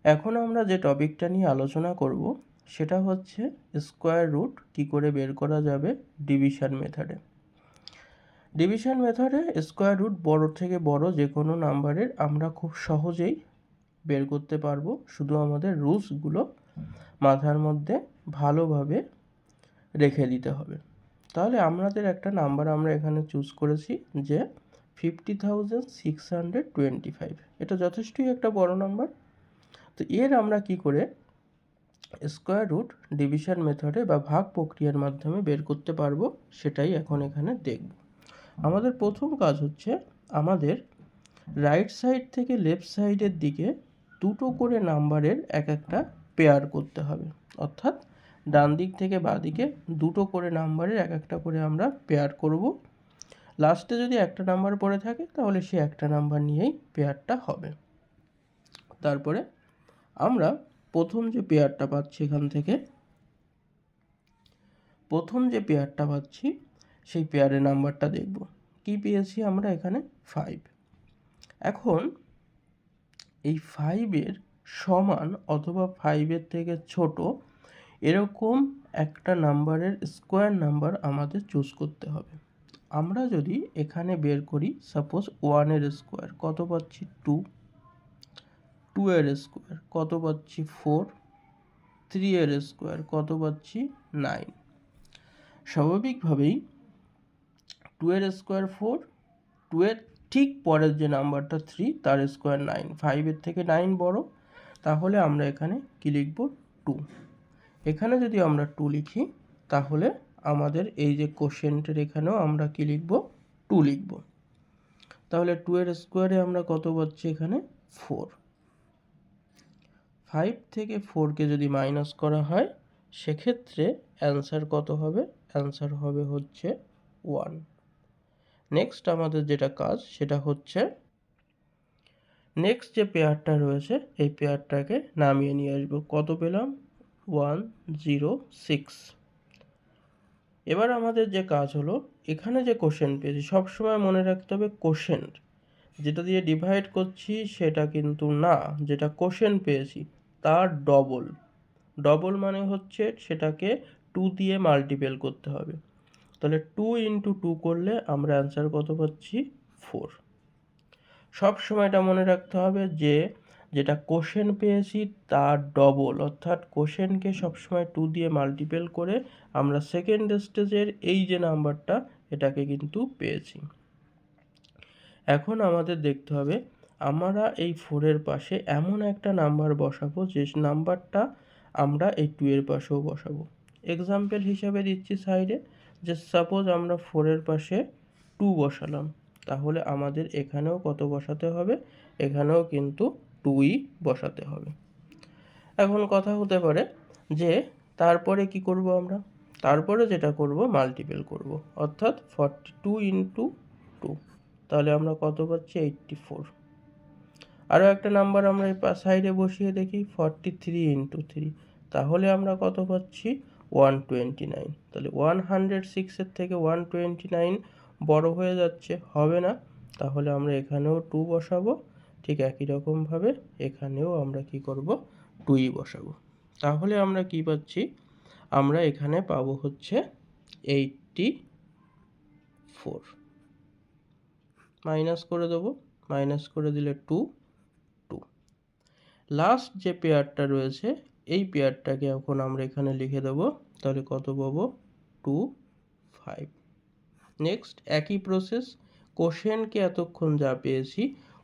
এখন আমরা যে টপিকটা নিয়ে আলোচনা করব সেটা হচ্ছে স্কোয়ার রুট কী করে বের করা যাবে ডিভিশন মেথডে। ডিভিশন মেথডে স্কোয়ার রুট বড় থেকে বড় যে কোনো নাম্বারের আমরা খুব সহজেই বের করতে পারবো, শুধু আমাদের রুলসগুলো মাথার মধ্যে ভালোভাবে রেখে দিতে হবে। তাহলে আমাদের একটা নাম্বার আমরা এখানে চুজ করেছি যে 50,625। এটা যথেষ্টই একটা বড় নাম্বার। তো এর আমরা কি করে স্কোয়ার রুট ডিভিশন মেথডে বা ভাগ প্রক্রিয়ার মাধ্যমে বের করতে পারবো সেটাই এখন এখানে দেখব। আমাদের প্রথম কাজ হচ্ছে আমাদের রাইট সাইড থেকে লেফট সাইডের দিকে দুটো করে নাম্বারের এক একটা পেয়ার করতে হবে, অর্থাৎ ডান দিক থেকে বাঁ দিকে দুটো করে নাম্বারের এক একটা করে আমরা পেয়ার করব। লাস্টে যদি একটা নাম্বার পড়ে থাকে তাহলে সে একটা নাম্বার নিয়েই পেয়ারটা হবে। তারপরে আমরা প্রথম যে পেয়ারটা পাচ্ছি এখান থেকে সেই পেয়ারের নাম্বারটা দেখব। কি পেয়েছি আমরা এখানে 5। এখন এই 5-এর সমান অথবা 5-এর থেকে ছোট এরকম একটা নাম্বারের স্কোয়ার নাম্বার আমাদের চুজ করতে হবে। আমরা যদি এখানে বের করি, সাপোজ 1-এর স্কোয়ার কত পাচ্ছি 2, 2-এর স্কোয়ার কত পাচ্ছি 4, 3-এর স্কোয়ার কত পাচ্ছি 9। স্বাভাবিকভাবেই 2-এর স্কোয়ার 4, 2-এর ঠিক পরের যে নাম্বারটা 3 তার স্কোয়ার 9, 5-এর থেকে 9 বড়, তাহলে আমরা এখানে কি লিখব 2। এখানে যদি আমরা 2 লিখি তাহলে আমাদের এই যে কোশেন্টের এখানেও আমরা কি লিখব 2 লিখব। তাহলে 2-এর স্কোয়ারে আমরা কত পাচ্ছি এখানে 4। 5 থেকে 4কে যদি মাইনাস করা হয় সেক্ষেত্রে অ্যান্সার কত হবে? অ্যান্সার হবে হচ্ছে 1। নেক্সট আমাদের যেটা কাজ সেটা হচ্ছে নেক্সট যে পেয়ারটা রয়েছে এই পেয়ারটাকে নামিয়ে নিয়ে আসবো। কত পেলাম? 106। এবার আমাদের যে কাজ হলো এখানে যে কোশেন্ট পেয়েছি, সবসময় মনে রাখতে হবে কোশেন্ট যেটা দিয়ে ডিভাইড করছি সেটা কিন্তু না, যেটা কোশেন্ট পেয়েছি তার ডবল। ডবল মানে হচ্ছে সেটাকে 2 দিয়ে মাল্টিপল করতে হবে। তাহলে 2 ইন্টু 2 করলে আমরা অ্যান্সার কত পাচ্ছি 4। সব সময় এটা মনে রাখতে হবে যে যেটা কোশেন্ট পেয়েছি তার ডবল, অর্থাৎ কোশেন্টকে সবসময় 2 দিয়ে মাল্টিপল করে আমরা সেকেন্ড স্টেজের এই যে নাম্বারটা এটাকে কিন্তু পেয়েছি। এখন আমাদের দেখতে হবে আমরা এই 4-এর পাশে এমন একটা নাম্বার বসাবো যে নাম্বারটা আমরা এই 2-এর পাশেও বসাবো। এক্সাম্পল হিসাবে দিচ্ছি সাইডে, যে সাপোজ আমরা 4-এর পাশে 2 বসালাম, তাহলে আমাদের এখানেও কত বসাতে হবে? এখানেও কিন্তু 2ই বসাতে হবে। এখন কথা হতে পারে যে তারপরে কি করব আমরা? তারপরে যেটা করব মাল্টিপল করব, অর্থাৎ 42 ইন্টু 2, তাহলে আমরা কত পাচ্ছি 84। আরও একটা নাম্বার আমরা এই সাইডে বসিয়ে দেখি 43 ইন্টু 3, তাহলে আমরা কত পাচ্ছি 129। তাহলে 106-এর থেকে 129 বড় হয়ে যাচ্ছে, হবে না, তাহলে আমরা এখানেও 2 বসাবো। ঠিক একই রকমভাবে এখানেও আমরা কি করব 2ই বসাবো। তাহলে আমরা কি পাচ্ছি? আমরা এখানে পাবো হচ্ছে 84। মাইনাস করে দেবো, মাইনাস করে দিলে 2। লাস্ট যে পেয়ারটা রয়েছে এই পেয়ারটাকে এখন আমরা এখানে লিখে দেবো, তাহলে কত পাবো 2, 5। নেক্সট একই প্রসেস, কোশেন্টকে এতক্ষণ যা পেয়েছি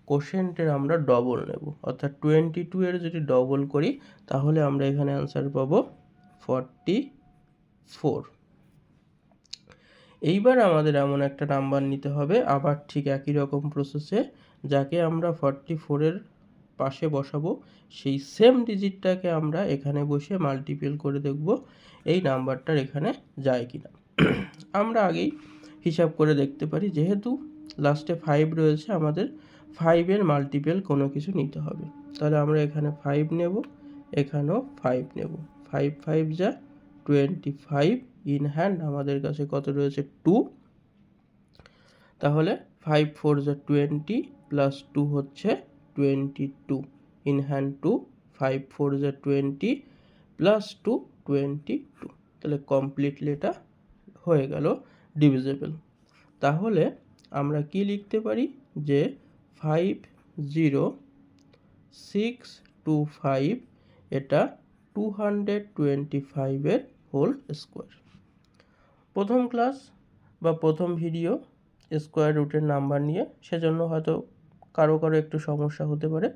কোশেন্টের আমরা ডবল নেব, অর্থাৎ 22-এর যদি ডবল করি তাহলে আমরা এখানে অ্যান্সার পাবো 44। এইবার আমাদের এমন একটা নাম্বার নিতে হবে আবার ঠিক একই রকম প্রসেসে, যাকে আমরা 44-এর পাশে বসাবো সেই সেম ডিজিটটাকে আমরা এখানে বসে মাল্টিপল করে দেখব এই নাম্বারটার এখানে যায় কিনা। আমরা আগেই হিসাব করে দেখতে পারি, যেহেতু লাস্টে 5 রয়েছে আমাদের 5-এর মাল্টিপল কোনো কিছু নিতে হবে। তাহলে আমরা এখানে 5 নেব, এখানেও 5 নেব, 5 5 যা 25, ইন হ্যান্ড আমাদের কাছে কত রয়েছে 2। তাহলে 5 4 যা 20 প্লাস 2 হচ্ছে 22, ইন হ্যান্ড 2 5 4 = 20 প্লাস 2 22, তাহলে কমপ্লিটলি এটা হয়ে গেল ডিভিজিবল। তাহলে আমরা কি লিখতে পারি যে 50625 এটা 225 এর হোল স্কোয়ার। প্রথম ক্লাস বা প্রথম ভিডিও স্কোয়ার রুটের নাম্বার নিয়ে, সেজন্য হয়তো কারো একটু সমস্যা হতে পারে।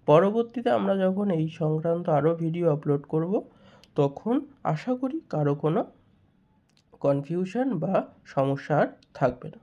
পরবর্তীতে আমরা যখন এই সংক্রান্ত আরও ভিডিও আপলোড করব, তখন আশা করি কারো কোনো কনফিউশন বা সমস্যা আর থাকবে না।